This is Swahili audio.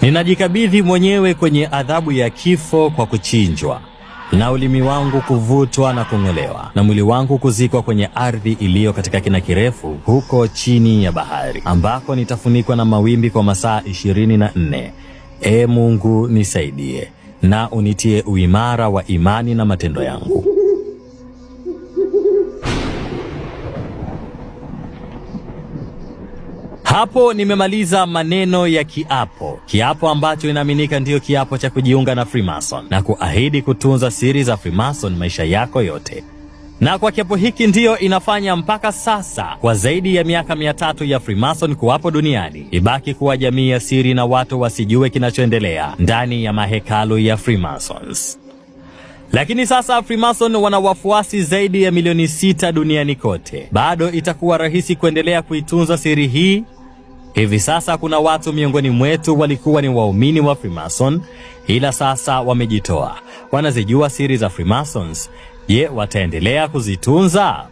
Ninajikabidhi mwenyewe kwenye adhabu ya kifo kwa kuchinjwa, na ulimi wangu kuvutwa na kung'olewa, na mwili wangu kuzikwa kwenye ardhi iliyo katika kina kirefu huko chini ya bahari, ambako nitafunikwa na mawimbi kwa masaa 24. Ee Mungu, nisaidie na unitie uimara wa imani na matendo yangu. Hapo nimemaliza maneno ya kiapo ambacho inaaminika ndiyo kiapo cha kujiunga na Freemason na kuahidi kutunza siri za Freemason maisha yako yote. Na kwa kiapo hiki ndiyo inafanya mpaka sasa, kwa zaidi ya miaka 300 ya Freemason kuwapo duniani, ibaki kuwa jamii ya siri na watu wasijue kinachoendelea ndani ya mahekalu ya Freemasons. Lakini sasa Freemason wana wafuasi zaidi ya milioni 6 duniani kote. Bado itakuwa rahisi kuendelea kuitunza siri hii? Hivi sasa kuna watu miongoni mwetu walikuwa ni waumini wa Freemason, ila sasa wamejitoa. Wanazijua siri za Freemasons. Je, wataendelea kuzitunza?